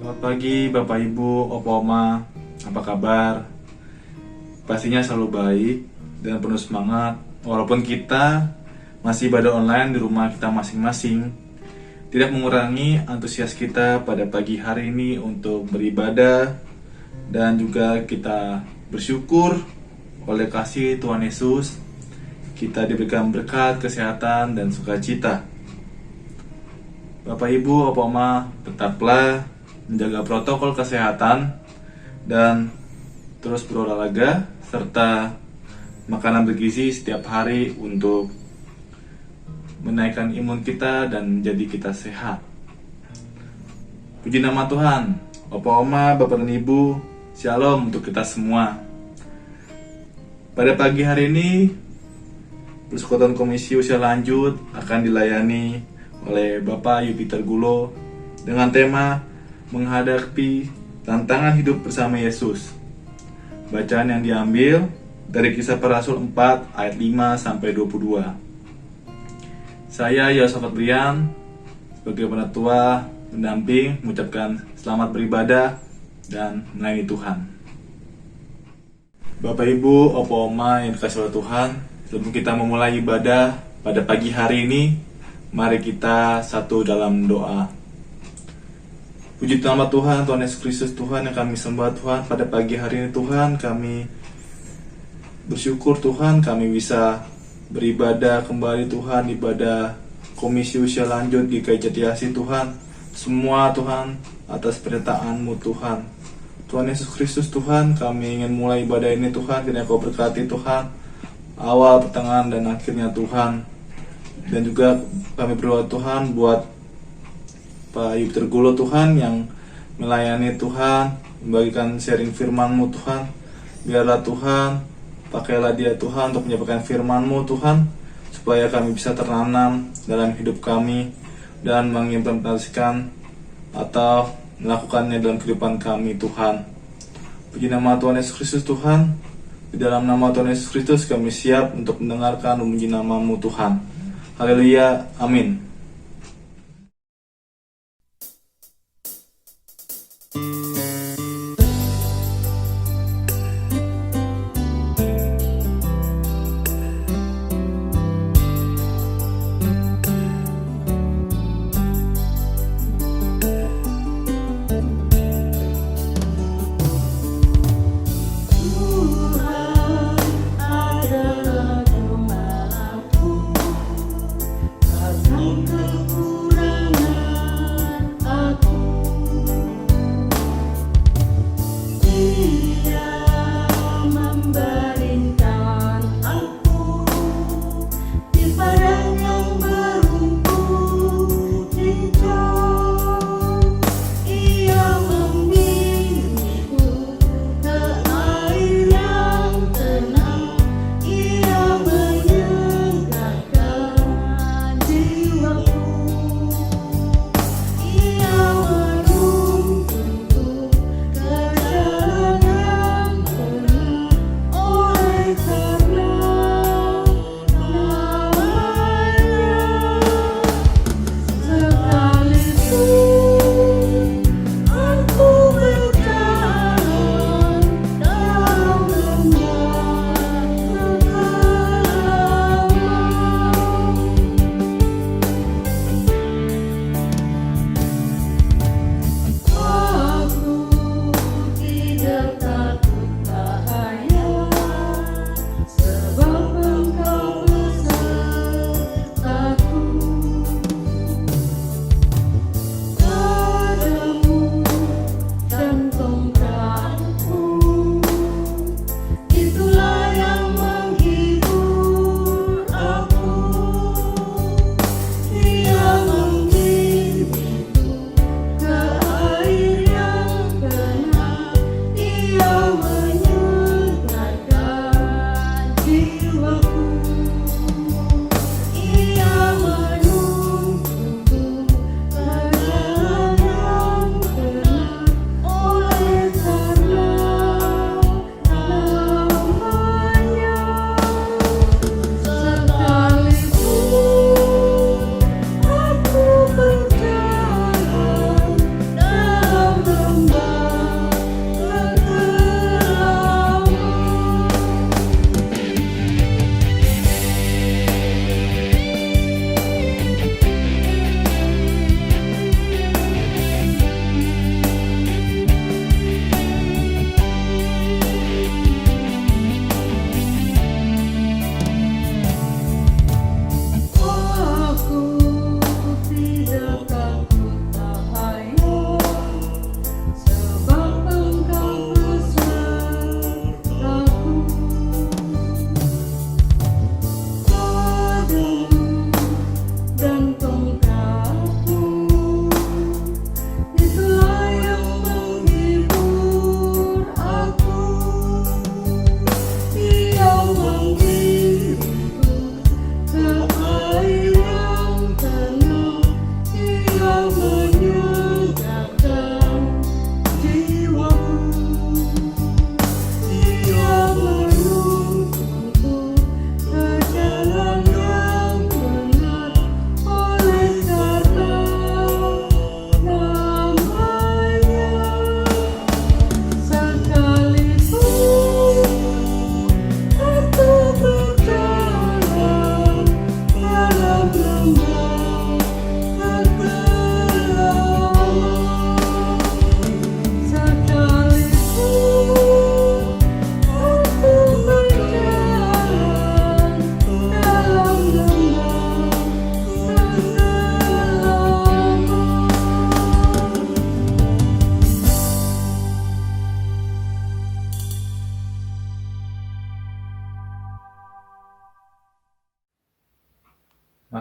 Selamat pagi Bapak Ibu, Opa Oma, apa kabar? Pastinya selalu baik dan penuh semangat walaupun kita masih ibadah online di rumah kita masing-masing. Tidak mengurangi antusias kita pada pagi hari ini untuk beribadah dan juga kita bersyukur oleh kasih Tuhan Yesus kita diberikan berkat, kesehatan, dan sukacita. Bapak Ibu, Opa Oma, tetaplah menjaga protokol kesehatan dan terus berolahraga serta makanan bergizi setiap hari untuk menaikkan imun kita dan menjadi kita sehat. Puji nama Tuhan. Opa Oma, Bapak dan Ibu, Shalom untuk kita semua. Pada pagi hari ini Persekutuan Komisi Usia Lanjut akan dilayani oleh Bapak Yupiter Gulo dengan tema menghadapi tantangan hidup bersama Yesus. Bacaan yang diambil dari Kisah Para Rasul 4 ayat 5 sampai 22. Saya Yosafat Brian sebagai penatua mendamping mengucapkan selamat beribadah dan melayani Tuhan. Bapak Ibu, Opa Oma yang dikasihi oleh Tuhan, sebelum kita memulai ibadah pada pagi hari ini, mari kita satu dalam doa. Puji nama Tuhan, Tuhan Yesus Kristus, Tuhan yang kami sembah Tuhan. Pada pagi hari ini Tuhan, kami bersyukur Tuhan, kami bisa beribadah kembali Tuhan, ibadah Komisi Usia Lanjut GKI Jatiasi Tuhan. Semua Tuhan, atas pernyataanmu Tuhan. Tuhan Yesus Kristus Tuhan, kami ingin mulai ibadah ini Tuhan, kiranya Kau berkati Tuhan, awal, pertengahan, dan akhirnya Tuhan. Dan juga kami berdoa Tuhan buat Pak Yupiter Gulo Tuhan yang melayani Tuhan, membagikan sharing firman-Mu Tuhan. Biarlah Tuhan, pakailah dia Tuhan untuk menyampaikan firman-Mu Tuhan, supaya kami bisa tertanam dalam hidup kami dan mengimplementasikan atau melakukannya dalam kehidupan kami Tuhan. Puji nama Tuhan Yesus Kristus Tuhan. Di dalam nama Tuhan Yesus Kristus kami siap untuk mendengarkan dan memuji nama-Mu Tuhan. Haleluya, amin. Tuhan adalah gembalaku, kasih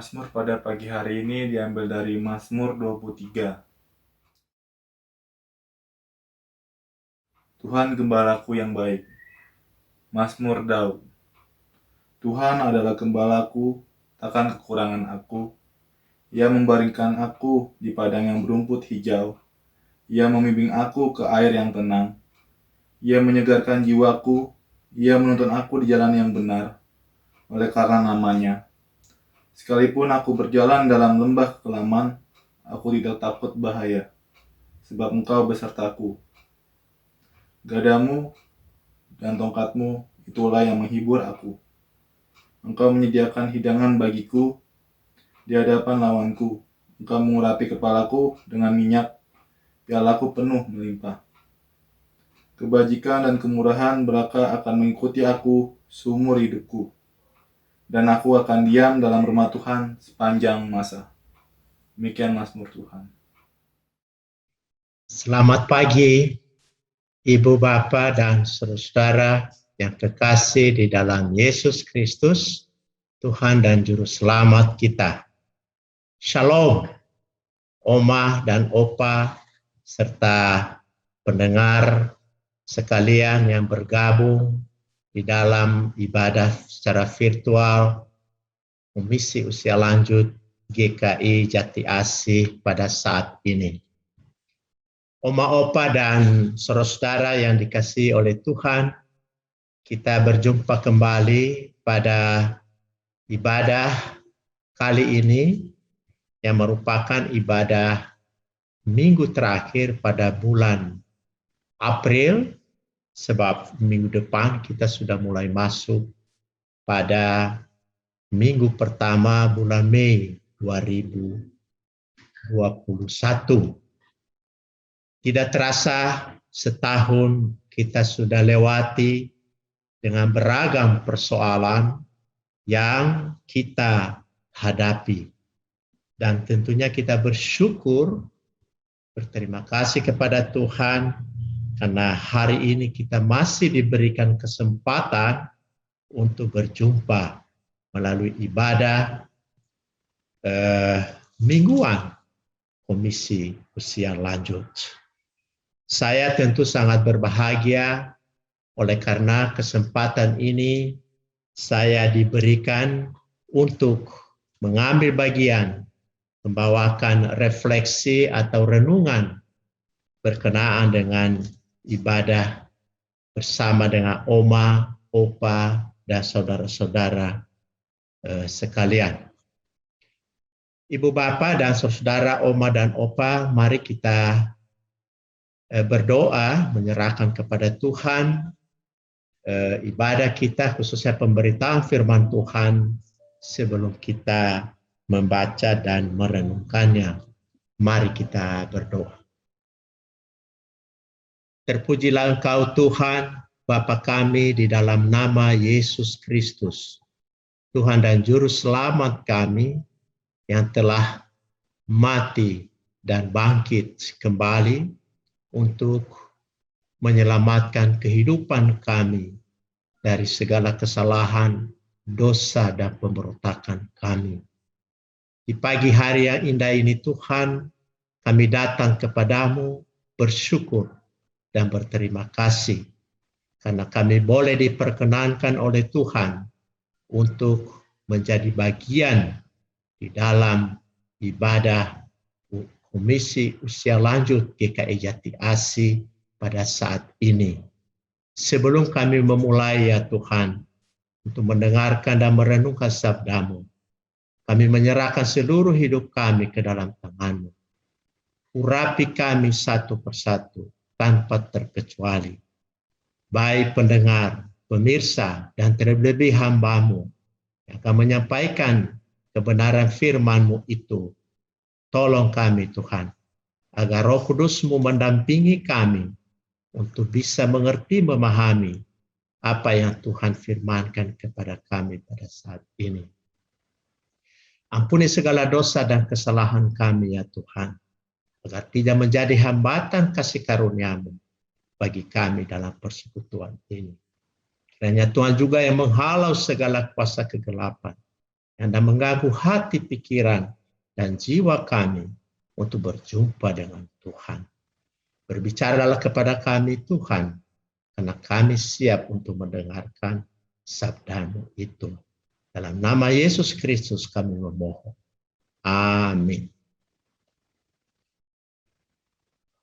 Mazmur pada pagi hari ini diambil dari Mazmur 23. Tuhan gembalaku yang baik. Mazmur Daud. Tuhan adalah gembalaku, takkan kekurangan aku. Ia membaringkan aku di padang yang berumput hijau. Ia membimbing aku ke air yang tenang. Ia menyegarkan jiwaku. Ia menuntun aku di jalan yang benar, oleh karena namanya. Sekalipun aku berjalan dalam lembah kekelaman, aku tidak takut bahaya, sebab Engkau besertaku. Gadamu dan tongkatmu, itulah yang menghibur aku. Engkau menyediakan hidangan bagiku di hadapan lawanku. Engkau mengurapi kepalaku dengan minyak, pialaku penuh melimpah. Kebajikan dan kemurahan berkah akan mengikuti aku seumur hidupku, dan aku akan diam dalam rumah Tuhan sepanjang masa. Demikian Mazmur Tuhan. Selamat pagi, Ibu Bapa dan saudara yang terkasih di dalam Yesus Kristus, Tuhan dan Juru Selamat kita. Shalom, Oma dan Opa, serta pendengar sekalian yang bergabung di dalam ibadah secara virtual Komisi Usia Lanjut GKI Jati Asih pada saat ini. Oma, Opa, dan saudara-saudara yang dikasihi oleh Tuhan, kita berjumpa kembali pada ibadah kali ini yang merupakan ibadah minggu terakhir pada bulan April, sebab minggu depan kita sudah mulai masuk pada minggu pertama bulan Mei 2021. Tidak terasa setahun kita sudah lewati dengan beragam persoalan yang kita hadapi. Dan tentunya kita bersyukur, berterima kasih kepada Tuhan karena hari ini kita masih diberikan kesempatan untuk berjumpa melalui ibadah mingguan Komisi Usia Lanjut. Saya tentu sangat berbahagia oleh karena kesempatan ini saya diberikan untuk mengambil bagian, membawakan refleksi atau renungan berkenaan dengan ibadah bersama dengan Oma, Opa, dan saudara-saudara sekalian. Ibu Bapa dan saudara, Oma dan Opa, mari kita berdoa menyerahkan kepada Tuhan ibadah kita, khususnya pemberitaan firman Tuhan sebelum kita membaca dan merenungkannya. Mari kita berdoa. Terpujilah Engkau Tuhan, Bapa kami di dalam nama Yesus Kristus, Tuhan dan Juru Selamat kami yang telah mati dan bangkit kembali untuk menyelamatkan kehidupan kami dari segala kesalahan, dosa, dan pemberontakan kami. Di pagi hari yang indah ini Tuhan, kami datang kepadamu bersyukur dan berterima kasih karena kami boleh diperkenankan oleh Tuhan untuk menjadi bagian di dalam ibadah Komisi Usia Lanjut GKI Jati Asih pada saat ini. Sebelum kami memulai ya Tuhan, untuk mendengarkan dan merenungkan sabda-Mu, kami menyerahkan seluruh hidup kami ke dalam tangan-Mu. Urapi kami satu persatu tanpa terkecuali. Baik pendengar, pemirsa, dan terlebih hamba-Mu yang akan menyampaikan kebenaran firman-Mu itu. Tolong kami Tuhan, agar Roh Kudus-Mu mendampingi kami untuk bisa mengerti, memahami apa yang Tuhan firmankan kepada kami pada saat ini. Ampuni segala dosa dan kesalahan kami ya Tuhan, agar tidak menjadi hambatan kasih karunia-Mu bagi kami dalam persekutuan ini. Kiranya Tuhan juga yang menghalau segala kuasa kegelapan, yang mengganggu hati, pikiran, dan jiwa kami untuk berjumpa dengan Tuhan. Berbicaralah kepada kami Tuhan, karena kami siap untuk mendengarkan sabda-Mu itu. Dalam nama Yesus Kristus kami memohon. Amin.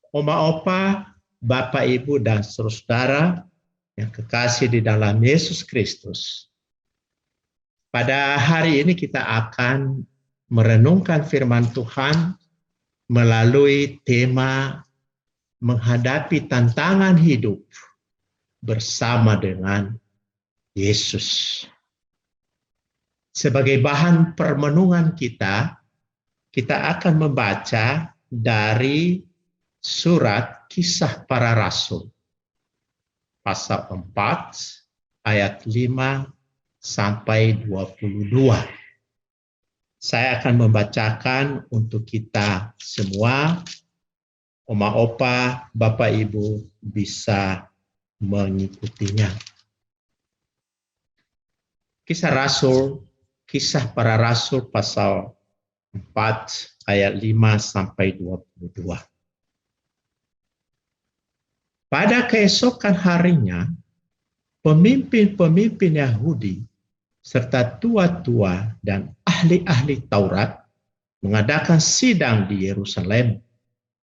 Oma opa, Bapak Ibu dan saudara yang kekasih di dalam Yesus Kristus. Pada hari ini kita akan merenungkan firman Tuhan melalui tema menghadapi tantangan hidup bersama dengan Yesus. Sebagai bahan permenungan kita akan membaca dari surat Kisah Para Rasul, pasal 4, ayat 5 sampai 22. Saya akan membacakan untuk kita semua. Oma opa, Bapak Ibu bisa mengikutinya. Kisah Para Rasul pasal 4 ayat 5 sampai 22. Pada keesokan harinya, pemimpin-pemimpin Yahudi serta tua-tua dan ahli-ahli Taurat mengadakan sidang di Yerusalem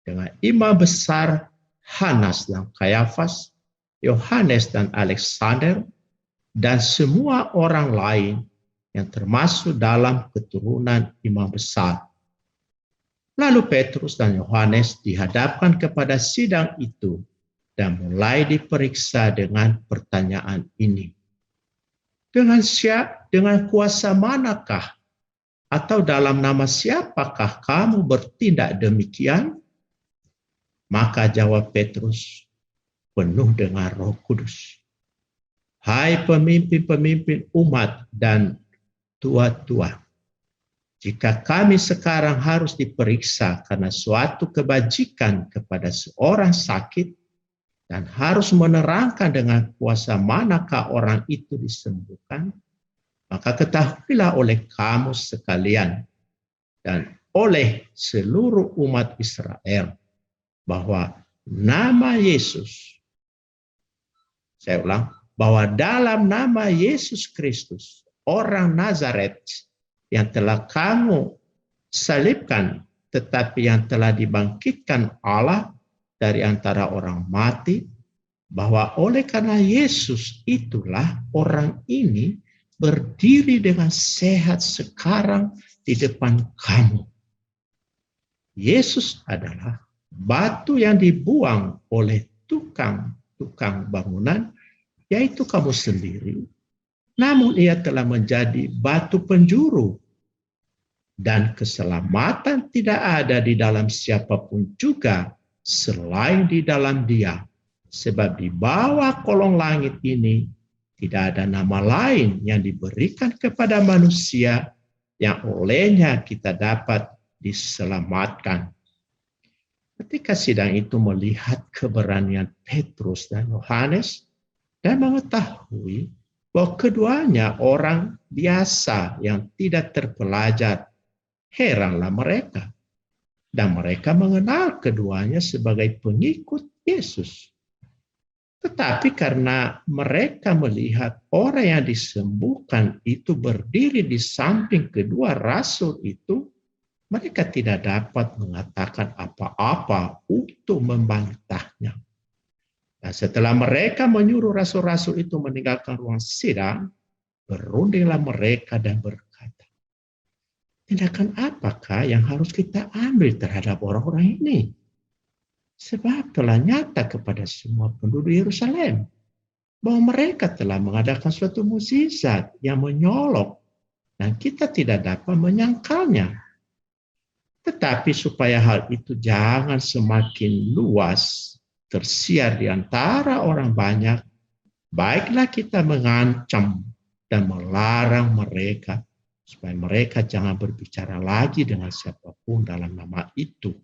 dengan imam besar Hanas dan Kayafas, Yohanes dan Alexander, dan semua orang lain yang termasuk dalam keturunan imam besar. Lalu Petrus dan Yohanes dihadapkan kepada sidang itu dan mulai diperiksa dengan pertanyaan ini. Dengan kuasa manakah atau dalam nama siapakah kamu bertindak demikian? Maka jawab Petrus penuh dengan Roh Kudus. Hai pemimpin-pemimpin umat dan tua-tua, jika kami sekarang harus diperiksa karena suatu kebajikan kepada seorang sakit dan harus menerangkan dengan kuasa manakah orang itu disembuhkan, maka ketahuilah oleh kamu sekalian dan oleh seluruh umat Israel bahwa nama Yesus, saya ulang, bahwa dalam nama Yesus Kristus, orang Nazaret yang telah kamu salibkan, tetapi yang telah dibangkitkan Allah dari antara orang mati, bahwa oleh karena Yesus itulah orang ini berdiri dengan sehat sekarang di depan kamu. Yesus adalah batu yang dibuang oleh tukang bangunan, yaitu kamu sendiri. Namun ia telah menjadi batu penjuru. Dan keselamatan tidak ada di dalam siapapun juga selain di dalam Dia. Sebab di bawah kolong langit ini tidak ada nama lain yang diberikan kepada manusia yang olehnya kita dapat diselamatkan. Ketika sidang itu melihat keberanian Petrus dan Yohanes dan mengetahui bahwa keduanya orang biasa yang tidak terpelajar, heranlah mereka. Dan mereka mengenal keduanya sebagai pengikut Yesus. Tetapi karena mereka melihat orang yang disembuhkan itu berdiri di samping kedua rasul itu, mereka tidak dapat mengatakan apa-apa untuk membantahnya. Dan setelah mereka menyuruh rasul-rasul itu meninggalkan ruang sidang, berundinglah mereka dan berkata, tindakan apakah yang harus kita ambil terhadap orang-orang ini? Sebab telah nyata kepada semua penduduk Yerusalem bahwa mereka telah mengadakan suatu mukjizat yang menyolok dan kita tidak dapat menyangkalnya. Tetapi supaya hal itu jangan semakin luas tersiar di antara orang banyak, baiklah kita mengancam dan melarang mereka supaya mereka jangan berbicara lagi dengan siapapun dalam nama itu.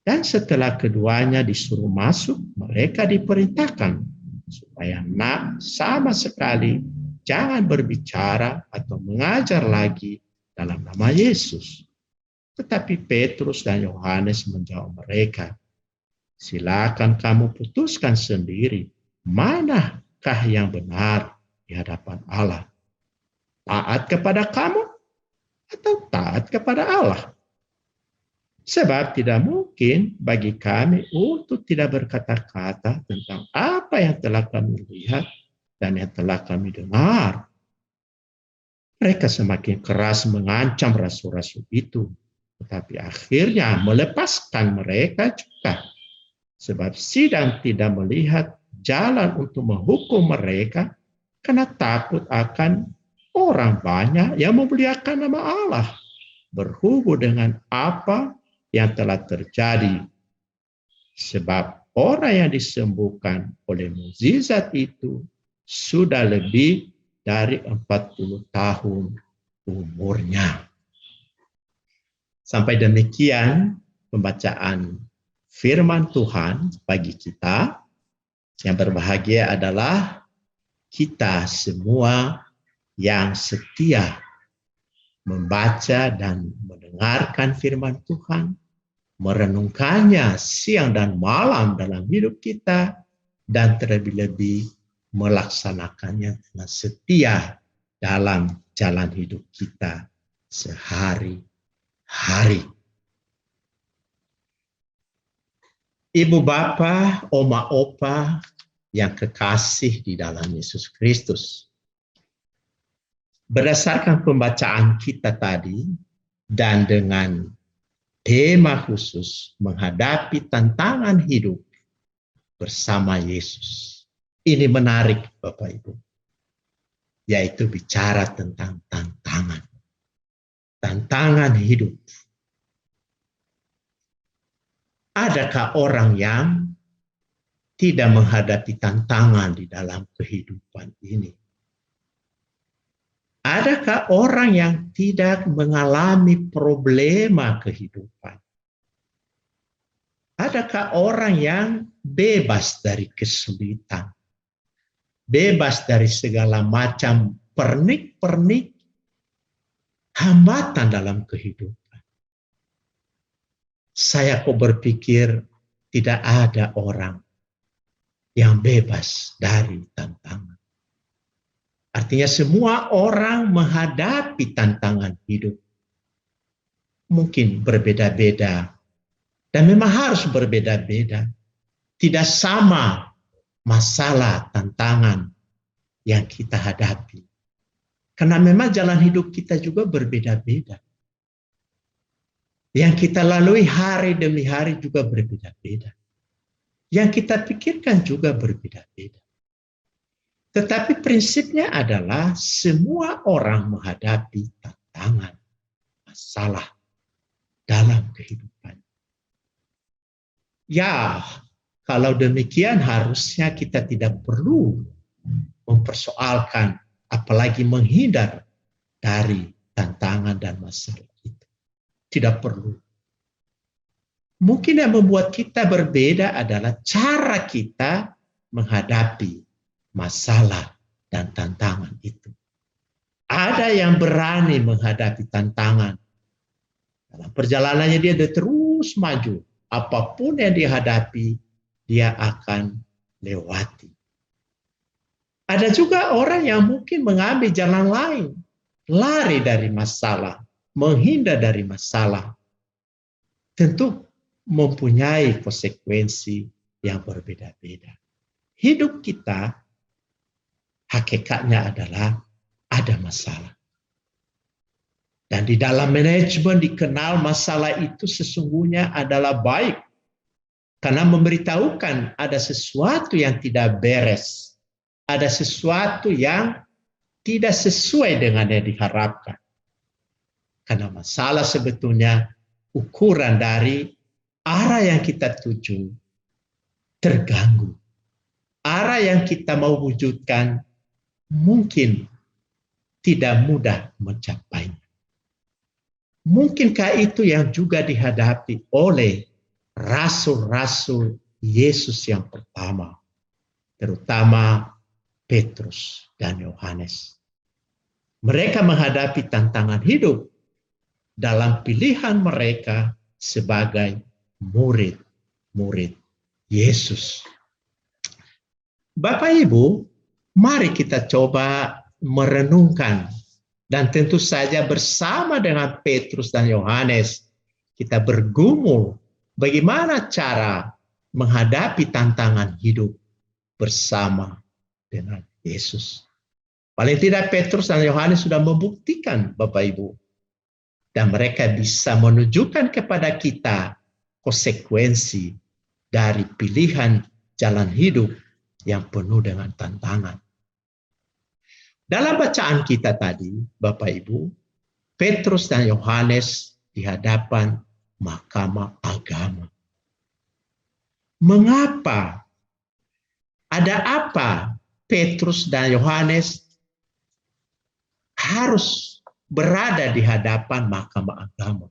Dan setelah keduanya disuruh masuk, mereka diperintahkan supaya sama sekali jangan berbicara atau mengajar lagi dalam nama Yesus. Tetapi Petrus dan Yohanes menjawab mereka, silakan kamu putuskan sendiri manakah yang benar di hadapan Allah. Taat kepada kamu atau taat kepada Allah? Sebab tidak mungkin bagi kami untuk tidak berkata-kata tentang apa yang telah kami lihat dan yang telah kami dengar. Mereka semakin keras mengancam rasul-rasul itu, tetapi akhirnya melepaskan mereka juga. Sebab sidang tidak melihat jalan untuk menghukum mereka karena takut akan orang banyak yang memuliakan nama Allah berhubung dengan apa yang telah terjadi. Sebab orang yang disembuhkan oleh mukjizat itu sudah lebih dari 40 tahun umurnya. Sampai demikian pembacaan firman Tuhan bagi kita. Yang berbahagia adalah kita semua yang setia membaca dan mendengarkan firman Tuhan, merenungkannya siang dan malam dalam hidup kita, dan terlebih-lebih melaksanakannya dengan setia dalam jalan hidup kita sehari-hari. Ibu bapa, oma opa yang kekasih di dalam Yesus Kristus. Berdasarkan pembacaan kita tadi dan dengan tema khusus menghadapi tantangan hidup bersama Yesus. Ini menarik Bapak Ibu, yaitu bicara tentang tantangan. Tantangan hidup. Adakah orang yang tidak menghadapi tantangan di dalam kehidupan ini? Adakah orang yang tidak mengalami problema kehidupan? Adakah orang yang bebas dari kesulitan? Bebas dari segala macam pernik-pernik hambatan dalam kehidupan? Saya kok berpikir tidak ada orang yang bebas dari tantangan. Artinya semua orang menghadapi tantangan hidup. Mungkin berbeda-beda. Dan memang harus berbeda-beda. Tidak sama masalah, tantangan yang kita hadapi. Karena memang jalan hidup kita juga berbeda-beda. Yang kita lalui hari demi hari juga berbeda-beda. Yang kita pikirkan juga berbeda-beda. Tetapi prinsipnya adalah semua orang menghadapi tantangan, masalah dalam kehidupan. Ya, kalau demikian harusnya kita tidak perlu mempersoalkan, apalagi menghindar dari tantangan dan masalah itu. Tidak perlu. Mungkin yang membuat kita berbeda adalah cara kita menghadapi masalah dan tantangan itu. Ada yang berani menghadapi tantangan. Dalam perjalanannya dia terus maju. Apapun yang dihadapi, dia akan lewati. Ada juga orang yang mungkin mengambil jalan lain. Lari dari masalah. Menghindar dari masalah. Tentu mempunyai konsekuensi yang berbeda-beda. Hidup kita hakikatnya adalah ada masalah. Dan di dalam manajemen dikenal masalah itu sesungguhnya adalah baik. Karena memberitahukan ada sesuatu yang tidak beres. Ada sesuatu yang tidak sesuai dengan yang diharapkan. Karena masalah sebetulnya ukuran dari arah yang kita tuju terganggu. Arah yang kita mau wujudkan mungkin tidak mudah mencapainya. Mungkinkah itu yang juga dihadapi oleh rasul-rasul Yesus yang pertama, terutama Petrus dan Yohanes. Mereka menghadapi tantangan hidup dalam pilihan mereka sebagai murid-murid Yesus. Bapak Ibu, mari kita coba merenungkan, dan tentu saja bersama dengan Petrus dan Yohanes kita bergumul bagaimana cara menghadapi tantangan hidup bersama dengan Yesus. Paling tidak Petrus dan Yohanes sudah membuktikan, Bapak Ibu, dan mereka bisa menunjukkan kepada kita konsekuensi dari pilihan jalan hidup yang penuh dengan tantangan. Dalam bacaan kita tadi, Bapak Ibu, Petrus dan Yohanes di hadapan mahkamah agama. Mengapa? Ada apa Petrus dan Yohanes harus berada di hadapan mahkamah agama?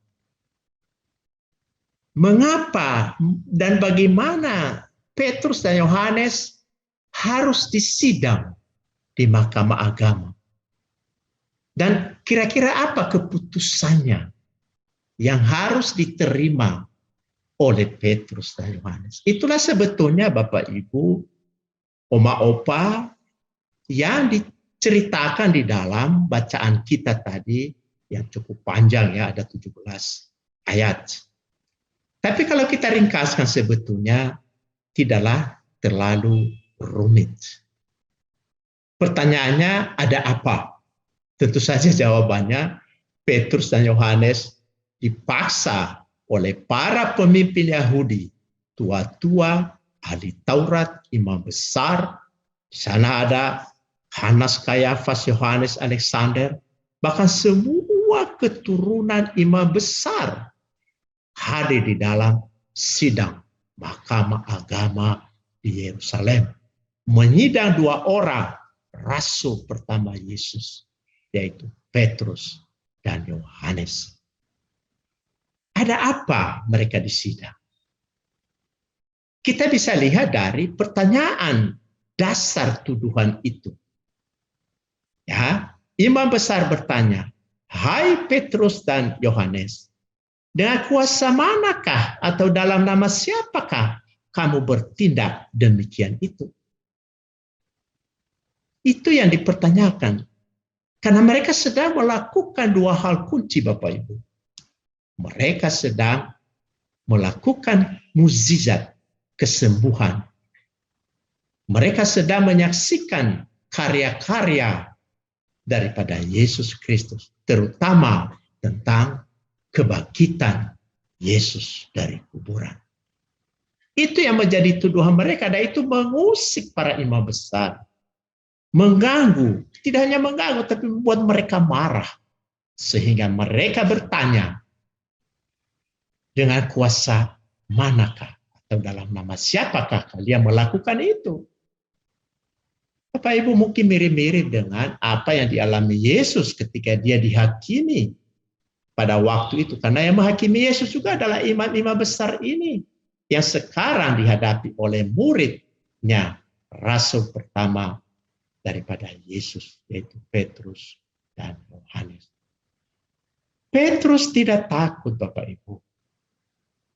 Mengapa dan bagaimana Petrus dan Yohanes harus disidang di mahkamah agama? Dan kira-kira apa keputusannya yang harus diterima oleh Petrus dan Yohanes? Itulah sebetulnya Bapak Ibu, oma opa yang diceritakan di dalam bacaan kita tadi yang cukup panjang ya, ada 17 ayat. Tapi kalau kita ringkaskan sebetulnya tidaklah terlalu rumit. Pertanyaannya, ada apa? Tentu saja jawabannya, Petrus dan Yohanes dipaksa oleh para pemimpin Yahudi, tua-tua, ahli Taurat, imam besar. Di sana ada Hanas, Kayafas, Yohanes, Alexander, bahkan semua keturunan imam besar hadir di dalam sidang mahkamah agama di Yerusalem, menyidang 2 orang rasul pertama Yesus, yaitu Petrus dan Yohanes. Ada apa mereka disidang? Kita bisa lihat dari pertanyaan dasar tuduhan itu. Ya, imam besar bertanya, "Hai Petrus dan Yohanes, dengan kuasa manakah atau dalam nama siapakah kamu bertindak demikian itu?" Itu yang dipertanyakan. Karena mereka sedang melakukan 2 hal kunci, Bapak Ibu. Mereka sedang melakukan mukjizat kesembuhan. Mereka sedang menyaksikan karya-karya daripada Yesus Kristus, terutama tentang kebangkitan Yesus dari kuburan. Itu yang menjadi tuduhan mereka, dan itu mengusik para imam besar. Mengganggu, tidak hanya mengganggu, tapi membuat mereka marah. Sehingga mereka bertanya, dengan kuasa manakah atau dalam nama siapakah kalian melakukan itu? Bapak Ibu, mungkin mirip-mirip dengan apa yang dialami Yesus ketika dia dihakimi pada waktu itu. Karena yang menghakimi Yesus juga adalah imam-imam besar ini, yang sekarang dihadapi oleh muridnya, rasul pertama daripada Yesus, yaitu Petrus dan Yohanes. Petrus tidak takut, Bapak Ibu.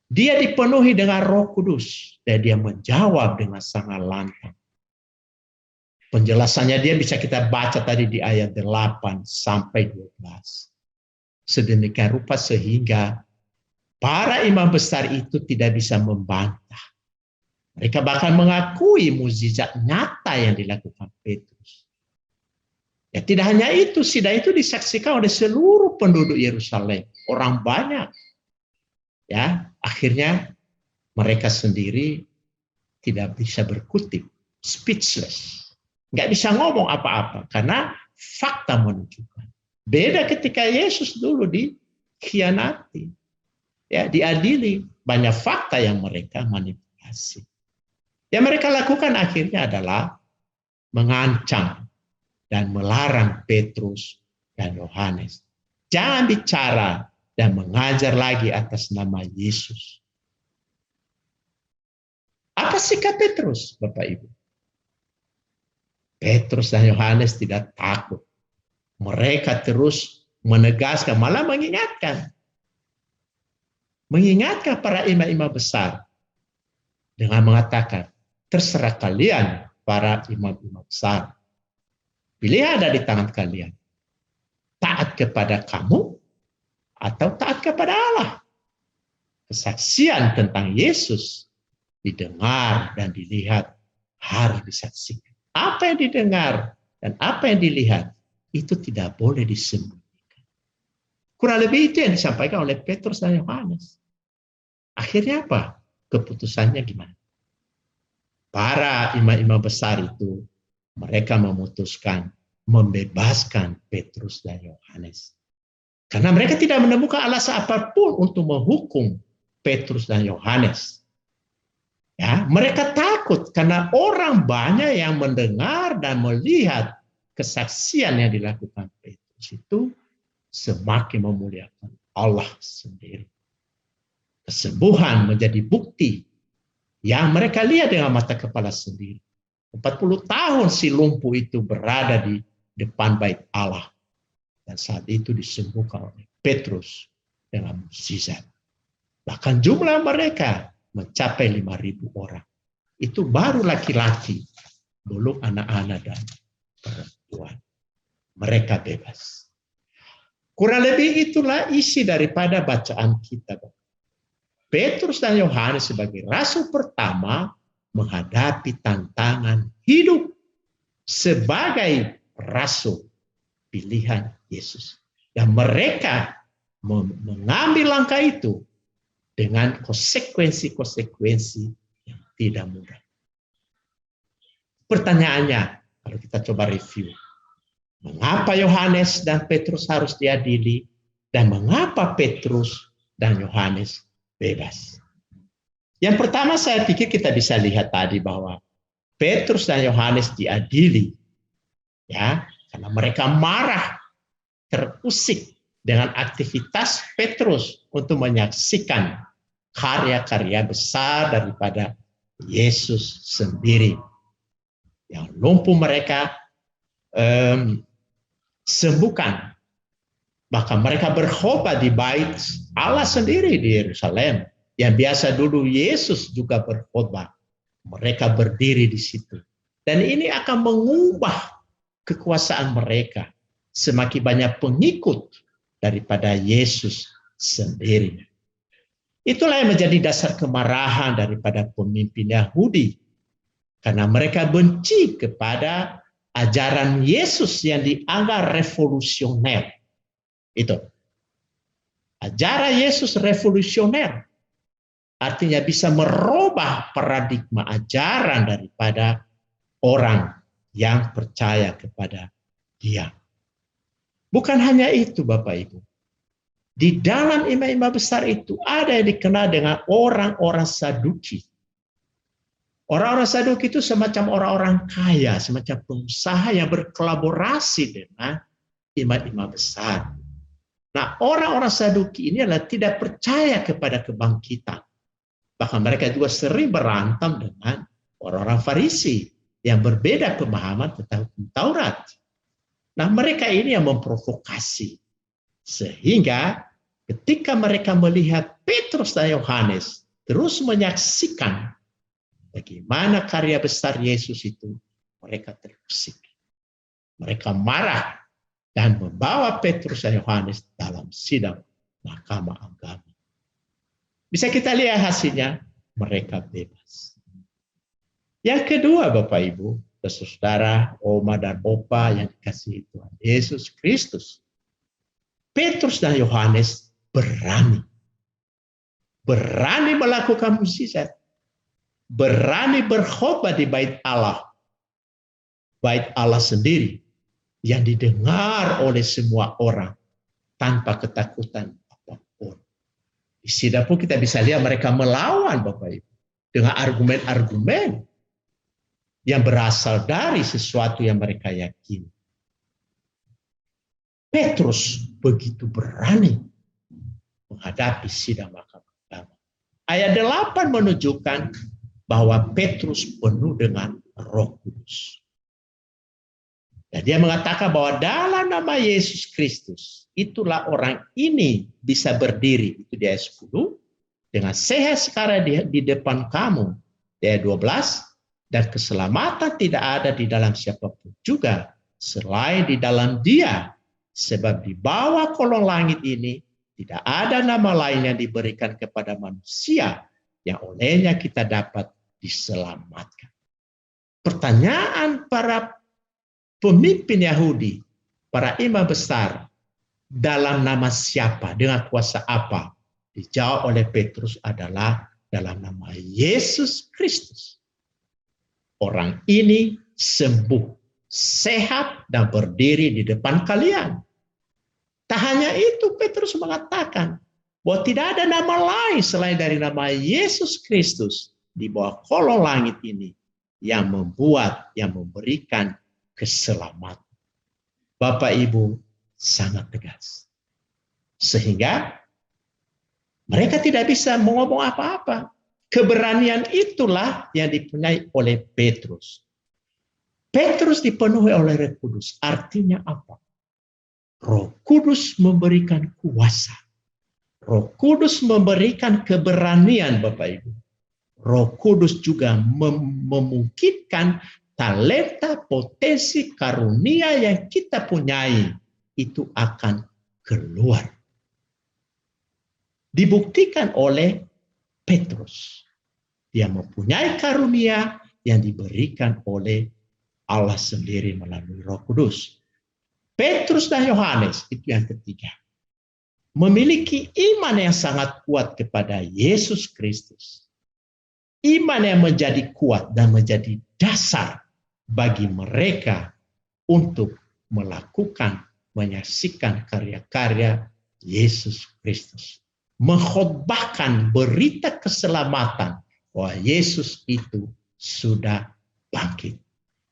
Dia dipenuhi dengan Roh Kudus dan dia menjawab dengan sangat lantang. Penjelasannya dia bisa kita baca tadi di ayat 8 sampai 12. Sedemikian rupa sehingga para imam besar itu tidak bisa membantah. Mereka bahkan mengakui mukjizat nyata yang dilakukan Petrus. Ya, tidak hanya itu, sidang itu disaksikan oleh seluruh penduduk Yerusalem, orang banyak. Ya, akhirnya mereka sendiri tidak bisa berkutik, speechless, nggak bisa ngomong apa-apa karena fakta menunjukkan. Beda ketika Yesus dulu dikhianati, ya, diadili, banyak fakta yang mereka manipulasi. Yang mereka lakukan akhirnya adalah mengancam dan melarang Petrus dan Yohanes. Jangan bicara dan mengajar lagi atas nama Yesus. Apa sikap Petrus, Bapak Ibu? Petrus dan Yohanes tidak takut. Mereka terus menegaskan, malah mengingatkan para imam-imam besar dengan mengatakan, terserah kalian para imam-imam besar. Pilihan ada di tangan kalian. Taat kepada kamu atau taat kepada Allah. Kesaksian tentang Yesus didengar dan dilihat harus disaksikan. Apa yang didengar dan apa yang dilihat itu tidak boleh disembunyikan. Kurang lebih itu yang disampaikan oleh Petrus dan Yohanes. Akhirnya apa? Keputusannya gimana? Para imam-imam besar itu, mereka memutuskan membebaskan Petrus dan Yohanes. Karena mereka tidak menemukan alasan apapun untuk menghukum Petrus dan Yohanes. Ya, mereka takut karena orang banyak yang mendengar dan melihat kesaksian yang dilakukan Petrus itu semakin memuliakan Allah sendiri. Kesembuhan menjadi bukti yang mereka lihat dengan mata kepala sendiri. 40 tahun si lumpuh itu berada di depan bait Allah. Dan saat itu disembuhkan oleh Petrus dengan mukjizat. Bahkan jumlah mereka mencapai 5.000 orang. Itu baru laki-laki, belum anak-anak dan perempuan. Mereka bebas. Kurang lebih itulah isi daripada bacaan kita. Petrus dan Yohanes sebagai rasul pertama menghadapi tantangan hidup sebagai rasul pilihan Yesus. Dan mereka mengambil langkah itu dengan konsekuensi-konsekuensi yang tidak mudah. Pertanyaannya, kalau kita coba review, mengapa Yohanes dan Petrus harus diadili, dan mengapa Petrus dan Yohanes bebas? Yang pertama saya pikir kita bisa lihat tadi bahwa Petrus dan Yohanes diadili, ya, karena mereka marah, terusik dengan aktivitas Petrus untuk menyaksikan karya-karya besar daripada Yesus sendiri. Yang lumpuh mereka sembuhkan. Bahkan mereka berkhotbah di bait Allah sendiri di Yerusalem. Yang biasa dulu Yesus juga berkhotbah. Mereka berdiri di situ. Dan ini akan mengubah kekuasaan mereka. Semakin banyak pengikut daripada Yesus sendiri. Itulah yang menjadi dasar kemarahan daripada pemimpin Yahudi. Karena mereka benci kepada ajaran Yesus yang dianggap revolusioner. Itu. Ajaran Yesus revolusioner. Artinya bisa merubah paradigma ajaran daripada orang yang percaya kepada Dia. Bukan hanya itu Bapak Ibu. Di dalam imam-imam besar itu ada yang dikenal dengan orang-orang Saduki. Orang-orang Saduki itu semacam orang-orang kaya, semacam pengusaha yang berkolaborasi dengan imam-imam besar. Nah, orang-orang Saduki ini adalah tidak percaya kepada kebangkitan. Bahkan mereka juga sering berantem dengan orang-orang Farisi yang berbeda pemahaman tentang Taurat. Nah, mereka ini yang memprovokasi. Sehingga ketika mereka melihat Petrus dan Yohanes terus menyaksikan bagaimana karya besar Yesus itu, mereka terusik. Mereka marah dan membawa Petrus dan Yohanes dalam sidang mahkamah agama. Bisa kita lihat hasilnya, mereka bebas. Yang kedua Bapak Ibu, saudara, oma dan opa yang dikasihi Tuhan Yesus Kristus. Petrus dan Yohanes berani melakukan mukjizat, berani berkhotbah di bait Allah sendiri yang didengar oleh semua orang tanpa ketakutan apapun. Di sini pun kita bisa lihat mereka melawan Bapak Ibu dengan argumen-argumen yang berasal dari sesuatu yang mereka yakini. Petrus begitu berani menghadapi sidang mahkamah agama. Ayat 8 menunjukkan bahwa Petrus penuh dengan Roh Kudus. Dan dia mengatakan bahwa dalam nama Yesus Kristus, itulah orang ini bisa berdiri. Itu di ayat 10. Dengan sehat sekarang di depan kamu. Di ayat 12. Dan keselamatan tidak ada di dalam siapapun juga, selain di dalam Dia. Sebab di bawah kolong langit ini, tidak ada nama lain yang diberikan kepada manusia, yang olehnya kita dapat diselamatkan. Pertanyaan para pemimpin Yahudi, para imam besar, dalam nama siapa, dengan kuasa apa? Dijawab oleh Petrus adalah dalam nama Yesus Kristus. Orang ini sembuh, sehat, dan berdiri di depan kalian. Tak hanya itu, Petrus mengatakan bahwa tidak ada nama lain selain dari nama Yesus Kristus di bawah kolong langit ini yang memberikan keselamatan. Bapak Ibu sangat tegas. Sehingga mereka tidak bisa ngomong apa-apa. Keberanian itulah yang dipunyai oleh Petrus. Petrus dipenuhi oleh Roh Kudus. Artinya apa? Roh Kudus memberikan kuasa. Roh Kudus memberikan keberanian, Bapak Ibu. Roh Kudus juga memungkinkan talenta, potensi, karunia yang kita punyai itu akan keluar. Dibuktikan oleh Petrus. Dia mempunyai karunia yang diberikan oleh Allah sendiri melalui Roh Kudus. Petrus dan Yohanes, itu yang ketiga, memiliki iman yang sangat kuat kepada Yesus Kristus. Iman yang menjadi kuat dan menjadi dasar bagi mereka untuk melakukan, menyaksikan karya-karya Yesus Kristus. Mengkhotbahkan berita keselamatan bahwa Yesus itu sudah bangkit.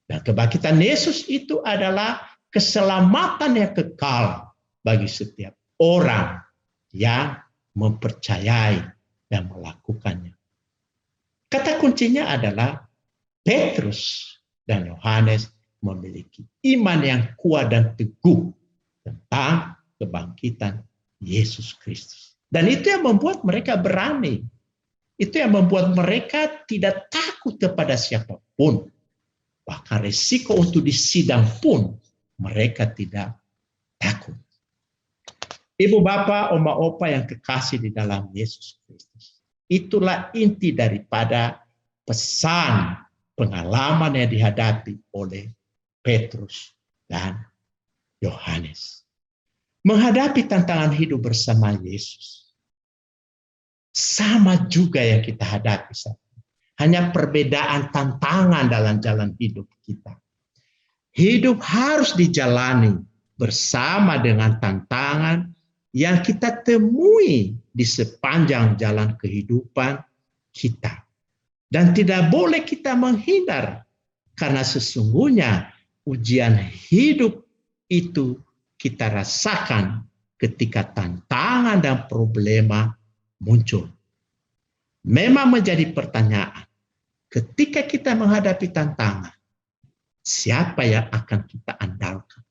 Dan kebangkitan Yesus itu adalah keselamatan yang kekal bagi setiap orang yang mempercayai dan melakukannya. Kata kuncinya adalah Petrus dan Yohanes memiliki iman yang kuat dan teguh tentang kebangkitan Yesus Kristus. Dan itu yang membuat mereka berani. Itu yang membuat mereka tidak takut kepada siapapun. Bahkan risiko untuk disidang pun mereka tidak takut. Ibu bapak, oma opa yang kekasih di dalam Yesus Kristus. Itulah inti daripada pesan pengalaman yang dihadapi oleh Petrus dan Yohanes. Menghadapi tantangan hidup bersama Yesus. Sama juga yang kita hadapi saat ini. Hanya perbedaan tantangan dalam jalan hidup kita. Hidup harus dijalani bersama dengan tantangan yang kita temui di sepanjang jalan kehidupan kita. Dan tidak boleh kita menghindar, karena sesungguhnya ujian hidup itu kita rasakan ketika tantangan dan problema muncul. Memang menjadi pertanyaan, ketika kita menghadapi tantangan, siapa yang akan kita andalkan?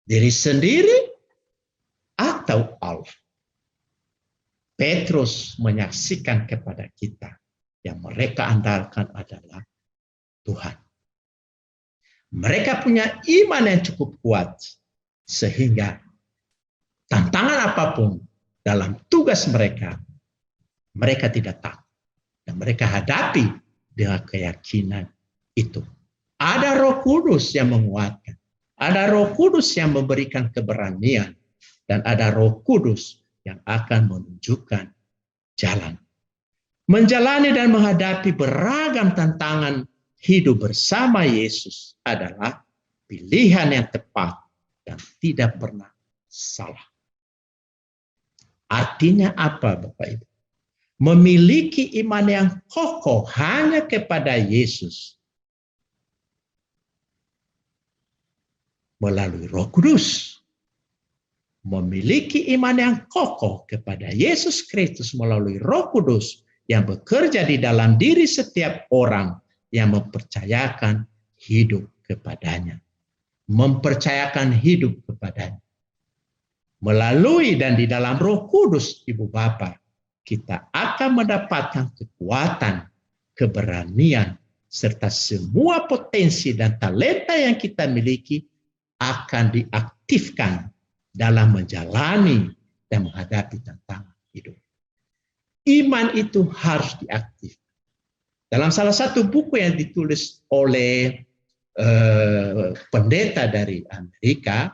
Diri sendiri atau Allah? Petrus menyaksikan kepada kita yang mereka andalkan adalah Tuhan. Mereka punya iman yang cukup kuat sehingga tantangan apapun dalam tugas mereka, mereka tidak takut. Dan mereka hadapi dengan keyakinan itu. Ada Roh Kudus yang menguatkan. Ada Roh Kudus yang memberikan keberanian. Dan ada Roh Kudus yang akan menunjukkan jalan. Menjalani dan menghadapi beragam tantangan hidup bersama Yesus adalah pilihan yang tepat dan tidak pernah salah. Artinya apa, Bapak Ibu? Memiliki iman yang kokoh hanya kepada Yesus melalui Roh Kudus. Memiliki iman yang kokoh kepada Yesus Kristus melalui Roh Kudus yang bekerja di dalam diri setiap orang yang mempercayakan hidup kepadanya. mempercayakan hidup kepadanya. Melalui dan di dalam Roh Kudus, Ibu Bapa, kita akan mendapatkan kekuatan, keberanian, serta semua potensi dan talenta yang kita miliki akan diaktifkan dalam menjalani dan menghadapi tantangan hidup. Iman itu harus diaktifkan. Dalam salah satu buku yang ditulis oleh pendeta dari Amerika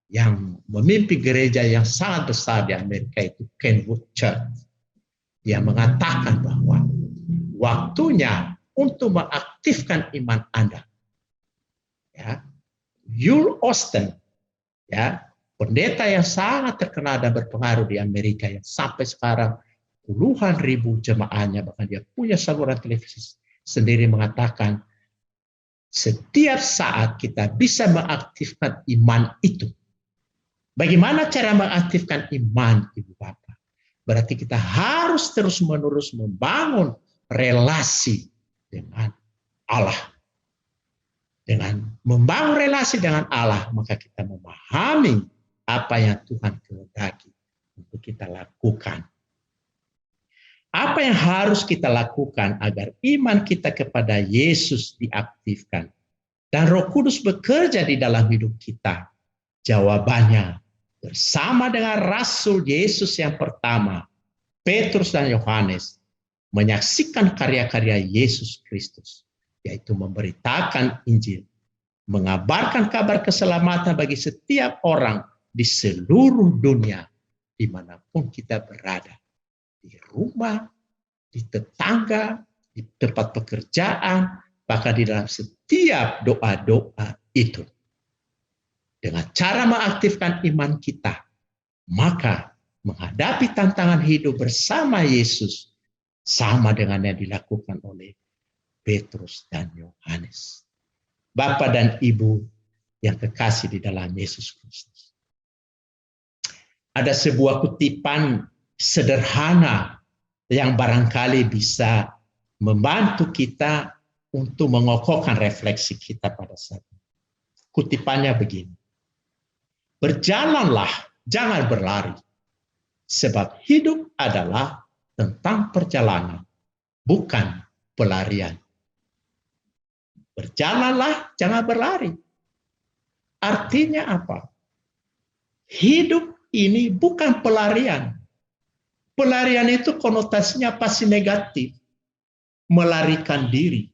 yang memimpin gereja yang sangat besar di Amerika, itu Kenwood Church, yang mengatakan bahwa waktunya untuk mengaktifkan iman Anda. Ya, Yul Austin, ya, pendeta yang sangat terkenal dan berpengaruh di Amerika yang sampai sekarang puluhan ribu jemaahnya, bahkan dia punya saluran televisi sendiri, mengatakan setiap saat kita bisa mengaktifkan iman itu. Bagaimana cara mengaktifkan iman, Ibu Bapak? Berarti kita harus terus-menerus membangun relasi dengan Allah. Dengan membangun relasi dengan Allah, maka kita memahami apa yang Tuhan kehendaki untuk kita lakukan. Apa yang harus kita lakukan agar iman kita kepada Yesus diaktifkan dan Roh Kudus bekerja di dalam hidup kita? Jawabannya, bersama dengan Rasul Yesus yang pertama, Petrus dan Yohanes, menyaksikan karya-karya Yesus Kristus, yaitu memberitakan Injil, mengabarkan kabar keselamatan bagi setiap orang di seluruh dunia, dimanapun kita berada. Di rumah, di tetangga, di tempat pekerjaan, bahkan di dalam setiap doa-doa itu. Dengan cara mengaktifkan iman kita, maka menghadapi tantangan hidup bersama Yesus sama dengan yang dilakukan oleh Petrus dan Yohanes. Bapak dan Ibu yang kekasih di dalam Yesus Kristus. Ada sebuah kutipan sederhana yang barangkali bisa membantu kita untuk mengokohkan refleksi kita pada saat ini. Kutipannya begini. Berjalanlah, jangan berlari. Sebab hidup adalah tentang perjalanan, bukan pelarian. Berjalanlah, jangan berlari. Artinya apa? Hidup ini bukan pelarian. Pelarian itu konotasinya pasti negatif. Melarikan diri.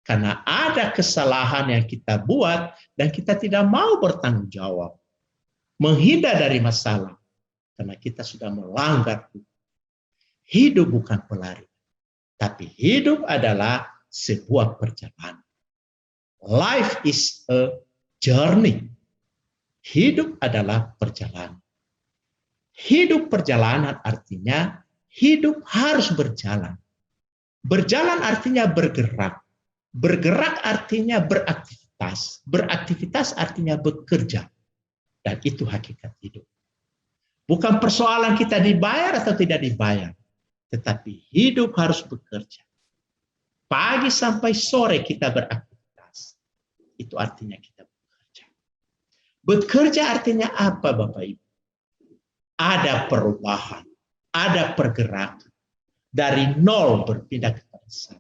Karena ada kesalahan yang kita buat dan kita tidak mau bertanggung jawab. Menghindar dari masalah. Karena kita sudah melanggar. Hidup bukan pelarian. Tapi hidup adalah sebuah perjalanan. Life is a journey. Hidup adalah perjalanan. Hidup perjalanan artinya hidup harus berjalan. Berjalan artinya bergerak. Bergerak artinya beraktivitas. Beraktivitas artinya bekerja. Dan itu hakikat hidup. Bukan persoalan kita dibayar atau tidak dibayar. Tetapi hidup harus bekerja. Pagi sampai sore kita beraktivitas. Itu artinya kita bekerja. Bekerja artinya apa, Bapak Ibu? Ada perubahan, ada pergerakan. Dari nol berpindah ke satu.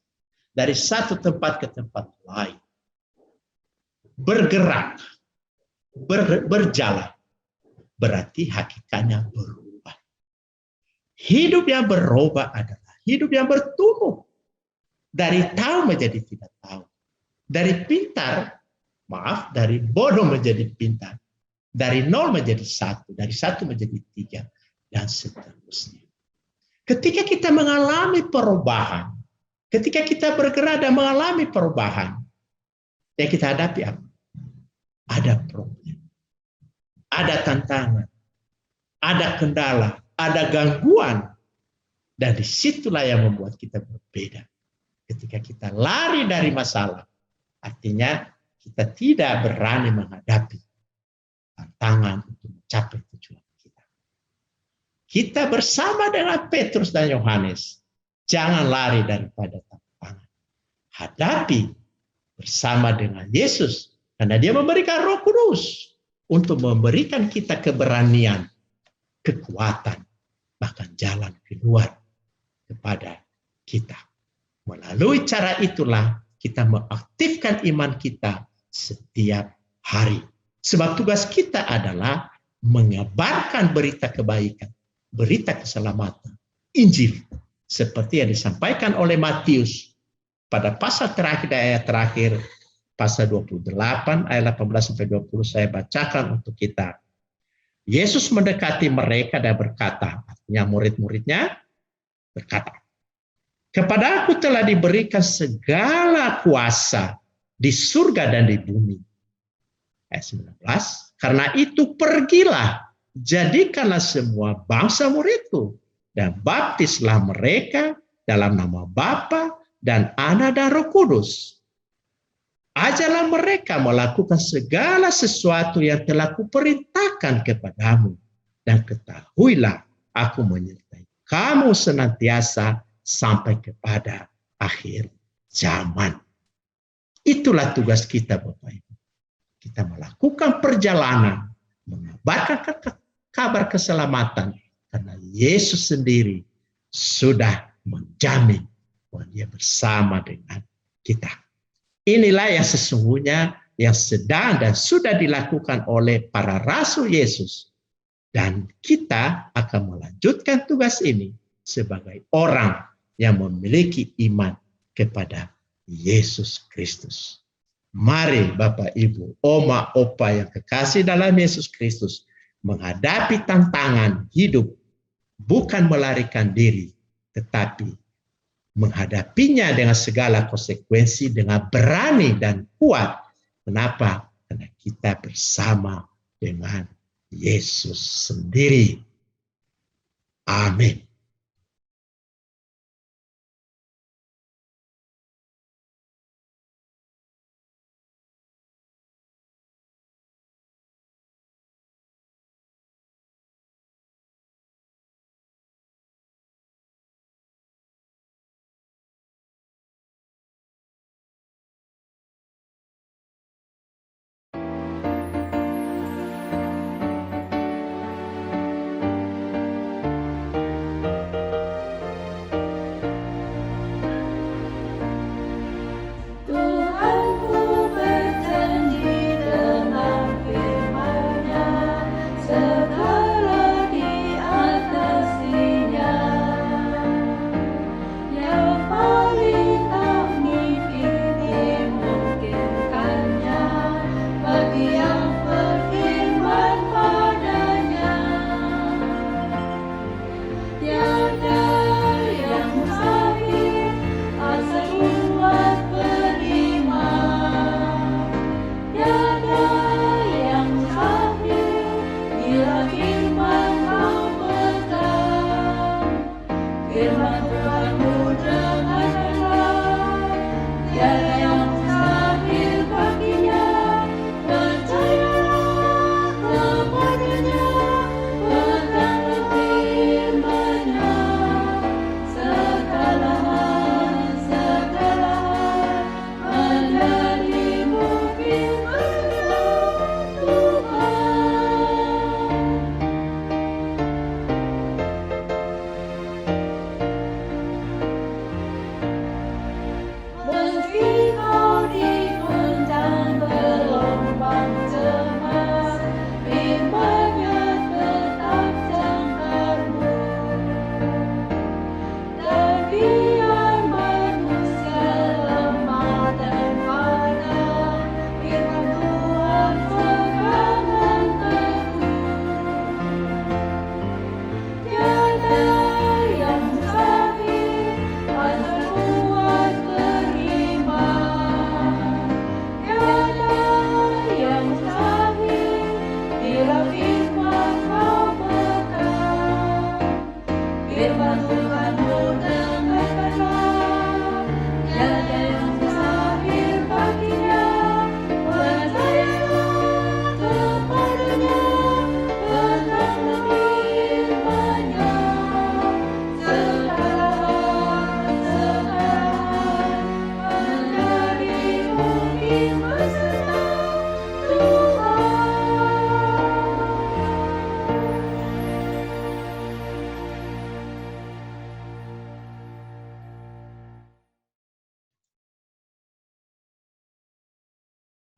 Dari satu tempat ke tempat lain. Bergerak, berjalan. Berarti hakikatnya berubah. Hidup yang berubah adalah hidup yang bertumbuh. Dari tahu menjadi tidak tahu. Dari bodoh menjadi pintar. Dari nol menjadi satu, dari satu menjadi tiga, dan seterusnya. Ketika kita mengalami perubahan, ketika kita bergerak dan mengalami perubahan, yang kita hadapi apa? Ada problem, ada tantangan, ada kendala, ada gangguan, dan disitulah yang membuat kita berbeda. Ketika kita lari dari masalah, artinya kita tidak berani menghadapi tantangan untuk mencapai tujuan kita. Kita bersama dengan Petrus dan Yohanes, jangan lari daripada tantangan. Hadapi bersama dengan Yesus Karena dia memberikan Roh Kudus untuk memberikan kita keberanian, kekuatan, bahkan jalan keluar kepada kita. Melalui cara itulah kita mengaktifkan iman kita setiap hari. Sebab tugas kita adalah mengabarkan berita kebaikan, berita keselamatan, Injil. Seperti yang disampaikan oleh Matius pada pasal terakhir dan ayat terakhir, pasal 28 ayat 18-20 saya bacakan untuk kita. Yesus mendekati mereka dan berkata, artinya murid-muridnya berkata, kepada aku telah diberikan segala kuasa di surga dan di bumi. Ayat 19, karena itu pergilah, jadikanlah semua bangsa muridku, dan baptislah mereka dalam nama Bapa dan Anak dan Roh Kudus. Ajarlah mereka melakukan segala sesuatu yang telah kuperintahkan kepadamu, dan ketahuilah aku menyertai kamu senantiasa sampai kepada akhir zaman. Itulah tugas kita, Bapak Ibu. Kita melakukan perjalanan, mengabarkan kabar keselamatan, karena Yesus sendiri sudah menjamin bahwa Dia bersama dengan kita. Inilah yang sesungguhnya yang sedang dan sudah dilakukan oleh para rasul Yesus. Dan kita akan melanjutkan tugas ini sebagai orang yang memiliki iman kepada Yesus Kristus. Mari Bapak Ibu, Oma Opa yang kekasih dalam Yesus Kristus, menghadapi tantangan hidup bukan melarikan diri, tetapi menghadapinya dengan segala konsekuensi dengan berani dan kuat. Kenapa? Karena kita bersama dengan Yesus sendiri. Amin.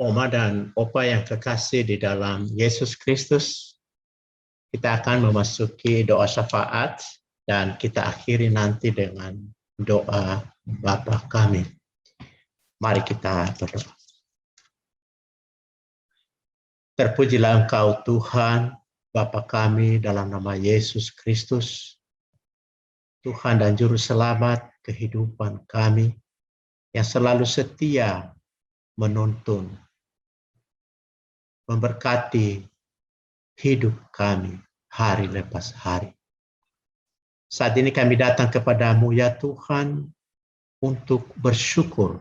Oma dan Opa yang kekasih di dalam Yesus Kristus, kita akan memasuki doa syafaat dan kita akhiri nanti dengan doa Bapa kami. Mari kita berdoa. Terpujilah Engkau Tuhan, Bapa kami dalam nama Yesus Kristus, Tuhan dan Juru Selamat kehidupan kami yang selalu setia menuntun, memberkati hidup kami hari lepas hari. Saat ini kami datang kepadamu ya Tuhan untuk bersyukur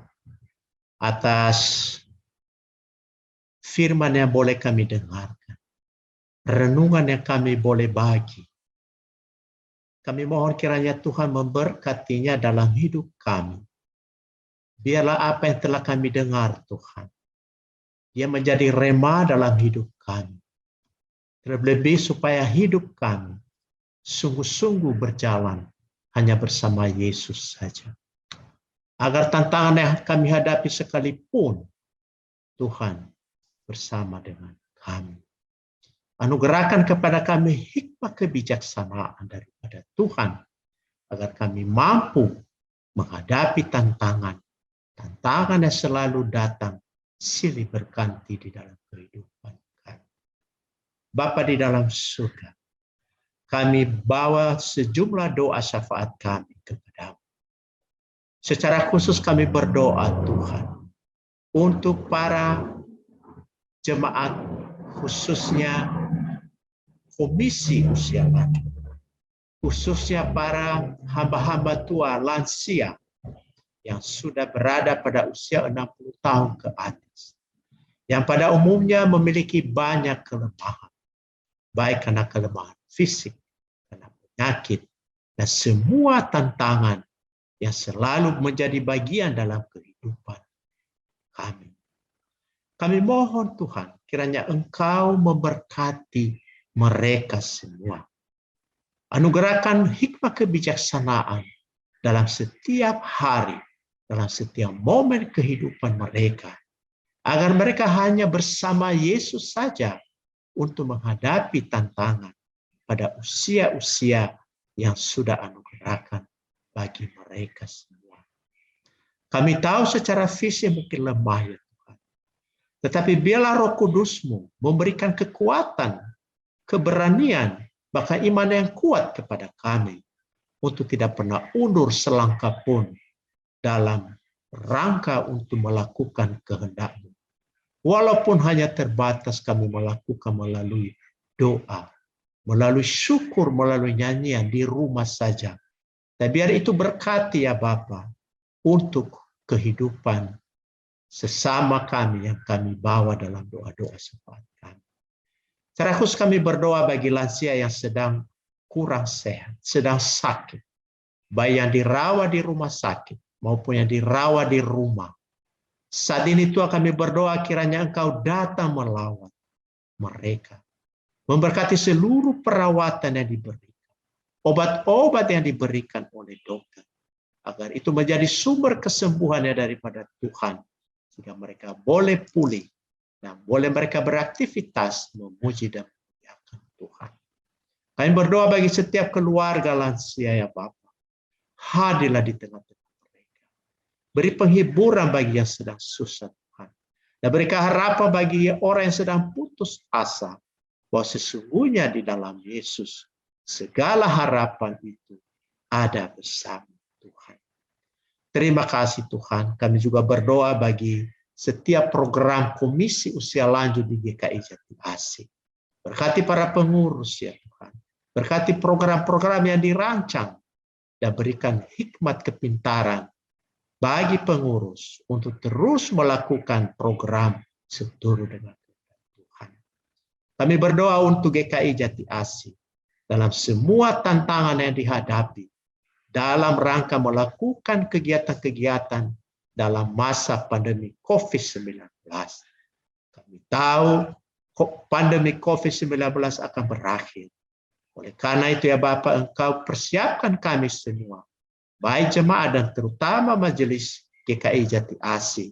atas firman yang boleh kami dengarkan, renungan yang kami boleh bagi. Kami mohon kiranya Tuhan memberkatinya dalam hidup kami. Biarlah apa yang telah kami dengar Tuhan, dia menjadi rema dalam hidup kami. Terlebih supaya hidup kami sungguh-sungguh berjalan hanya bersama Yesus saja. Agar tantangan yang kami hadapi sekalipun, Tuhan bersama dengan kami. Anugerahkan kepada kami hikmah kebijaksanaan daripada Tuhan, agar kami mampu menghadapi tantangan yang selalu datang silih berganti di dalam kehidupan kami. Bapa di dalam surga, kami bawa sejumlah doa syafaat kami kepadamu. Secara khusus kami berdoa Tuhan untuk para jemaat, khususnya komisi usia lanjut, khususnya para hamba-hamba tua lansia yang sudah berada pada usia 60 tahun ke atas, yang pada umumnya memiliki banyak kelemahan, baik karena kelemahan fisik, karena penyakit, dan semua tantangan yang selalu menjadi bagian dalam kehidupan kami. Kami mohon Tuhan, kiranya Engkau memberkati mereka semua. Anugerahkan hikmah kebijaksanaan dalam setiap hari, dalam setiap momen kehidupan mereka, agar mereka hanya bersama Yesus saja untuk menghadapi tantangan pada usia-usia yang sudah anugerahkan bagi mereka semua. Kami tahu secara fisik mungkin lemah ya Tuhan, tetapi biarlah Roh Kudus-Mu memberikan kekuatan, keberanian, bahkan iman yang kuat kepada kami untuk tidak pernah undur selangkah pun dalam rangka untuk melakukan kehendak-Mu. Walaupun hanya terbatas kami melakukan melalui doa, melalui syukur, melalui nyanyian di rumah saja. Tapi biar itu berkati ya Bapa untuk kehidupan sesama kami yang kami bawa dalam doa-doa syafaat kami. Secara khusus kami berdoa bagi lansia yang sedang kurang sehat, sedang sakit, baik yang dirawat di rumah sakit maupun yang dirawat di rumah. Saat ini Tuhan kami berdoa kiranya Engkau datang melawat mereka, memberkati seluruh perawatan yang diberikan, obat-obat yang diberikan oleh dokter, agar itu menjadi sumber kesembuhannya daripada Tuhan, sehingga mereka boleh pulih dan boleh mereka beraktivitas memuji dan memuliakan Tuhan. Kami berdoa bagi setiap keluarga lansia ya Bapa, hadirlah di tengah-tengah mereka, beri penghiburan bagi yang sedang susah Tuhan, dan berikan harapan bagi orang yang sedang putus asa, bahwa sesungguhnya di dalam Yesus segala harapan itu ada bersama Tuhan. Terima kasih Tuhan. Kami juga berdoa bagi setiap program komisi usia lanjut di GKI Jati Asih. Berkati para pengurus ya Tuhan. Berkati program-program yang dirancang dan berikan hikmat kepintaran bagi pengurus untuk terus melakukan program seturut dengan Tuhan. Kami berdoa untuk GKI Jati Asih dalam semua tantangan yang dihadapi dalam rangka melakukan kegiatan-kegiatan dalam masa pandemi COVID-19. Kami tahu pandemi COVID-19 akan berakhir. Oleh karena itu ya Bapak, Engkau persiapkan kami semua, baik jemaat dan terutama majelis GKI Jati Asih,